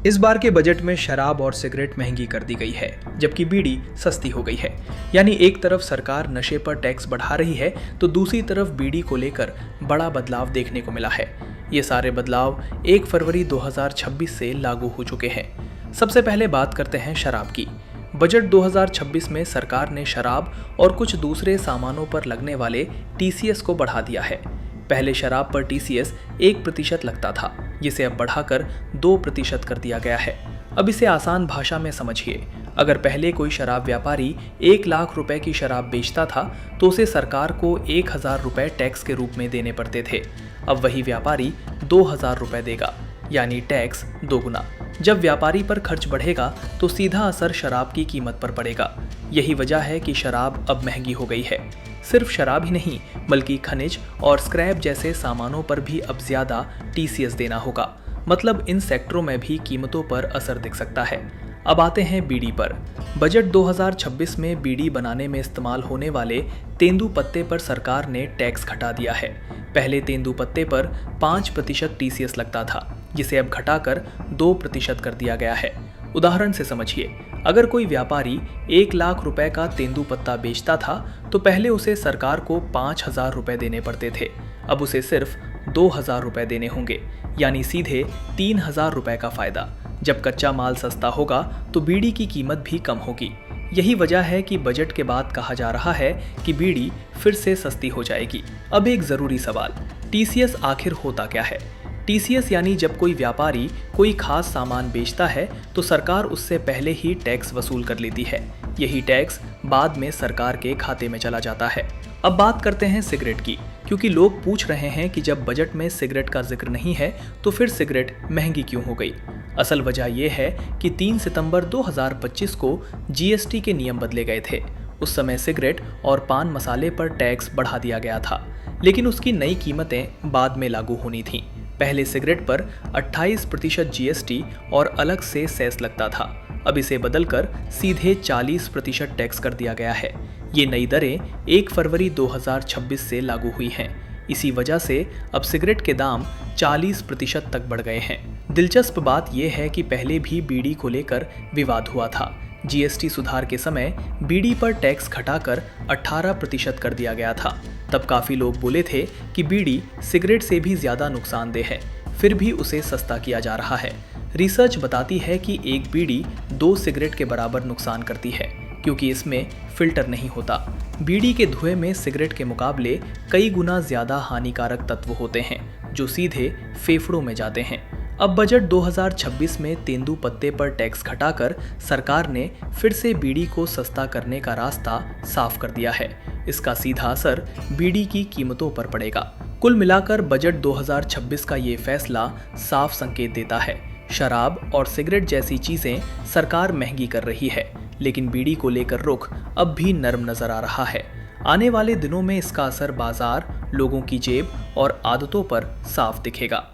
इस बार के बजट में शराब और सिगरेट महंगी कर दी गई है, जबकि बीड़ी सस्ती हो गई है। यानी एक तरफ सरकार नशे पर टैक्स बढ़ा रही है, तो दूसरी तरफ बीड़ी को लेकर बड़ा बदलाव देखने को मिला है। ये सारे बदलाव 1 फरवरी 2026 से लागू हो चुके हैं। सबसे पहले बात करते हैं शराब की। बजट 2026 में सरकार ने शराब और कुछ दूसरे सामानों पर लगने वाले टीसीएस को बढ़ा दिया है। पहले शराब पर टीसीएस 1% लगता था, जिसे अब बढ़ाकर 2% कर दिया गया है। अब इसे आसान भाषा में समझिए। अगर पहले कोई शराब व्यापारी 1 लाख रुपए की शराब बेचता था, तो उसे सरकार को 1000 रुपए टैक्स के रूप में देने पड़ते थे। अब वही व्यापारी 2000 रुपए देगा, यानी टैक्स दोगुना। जब व्यापारी पर खर्च बढ़ेगा, तो सीधा असर शराब की कीमत पर पड़ेगा। यही वजह है कि शराब अब महंगी हो गई है। सिर्फ शराब ही नहीं, बल्कि खनिज और स्क्रैप जैसे सामानों पर भी अब ज्यादा टीसीएस देना होगा। मतलब इन सेक्टरों में भी कीमतों पर असर दिख सकता है। अब आते हैं बीड़ी पर। बजट 2026 में बीड़ी बनाने में इस्तेमाल होने वाले तेंदूपत्ते पर सरकार ने टैक्स घटा दिया है। पहले तेंदूपत्ते पर 5% टीसीएस लगता था, जिसे अब घटाकर 2% कर दिया गया है। उदाहरण से समझिए, अगर कोई व्यापारी 1 लाख रुपए का तेंदूपत्ता बेचता था, तो पहले उसे सरकार को 5000 रुपए देने पड़ते थे। अब उसे सिर्फ 2000 रुपए देने होंगे, यानी सीधे 3000 रुपए का फायदा। जब कच्चा माल सस्ता होगा, तो बीड़ी की कीमत भी कम होगी। यही वजह है कि बजट के बाद कहा जा रहा है कि बीड़ी फिर से सस्ती हो जाएगी। अब एक जरूरी सवाल, टीसीएस आखिर होता क्या है? टीसीएस यानी जब कोई व्यापारी कोई खास सामान बेचता है, तो सरकार उससे पहले ही टैक्स वसूल कर लेती है। यही टैक्स बाद में सरकार के खाते में चला जाता है। अब बात करते हैं सिगरेट की, क्योंकि लोग पूछ रहे हैं कि जब बजट में सिगरेट का जिक्र नहीं है, तो फिर सिगरेट महंगी क्यों हो गई? असल वजह यह है कि 3 सितंबर 2025 को जीएसटी के नियम बदले गए थे। उस समय सिगरेट और पान मसाले पर टैक्स बढ़ा दिया गया था, लेकिन उसकी नई कीमतें बाद में लागू होनी थीं। पहले सिगरेट पर 28% जीएसटी और अलग से सेस लगता था। अब इसे बदलकर सीधे 40% टैक्स कर दिया गया है। ये नई दरें 1 फरवरी 2026 से लागू हुई हैं। इसी वजह से अब सिगरेट के दाम 40% तक बढ़ गए हैं। दिलचस्प बात यह है कि पहले भी बीड़ी को लेकर विवाद हुआ था। जीएसटी सुधार के समय बीड़ी पर टैक्स घटाकर 18% कर दिया गया था। तब काफी लोग बोले थे कि बीड़ी सिगरेट से भी ज्यादा नुकसानदेह है, फिर भी उसे सस्ता किया जा रहा है। रिसर्च बताती है कि एक बीड़ी 2 सिगरेट के बराबर नुकसान करती है, क्योंकि इसमें फिल्टर नहीं होता। बीड़ी के धुएं में सिगरेट के मुकाबले कई गुना ज्यादा हानिकारक तत्व होते हैं, जो सीधे फेफड़ों में जाते हैं। अब बजट 2026 में तेंदूपत्ते पर टैक्स घटाकर सरकार ने फिर से बीड़ी को सस्ता करने का रास्ता साफ कर दिया है। इसका सीधा असर बीड़ी की कीमतों पर पड़ेगा। कुल मिलाकर बजट 2026 का ये फैसला साफ संकेत देता है। शराब और सिगरेट जैसी चीजें सरकार महंगी कर रही है, लेकिन बीड़ी को लेकर रुख अब भी नरम नजर आ रहा है। आने वाले दिनों में इसका असर बाजार, लोगों की जेब और आदतों पर साफ दिखेगा।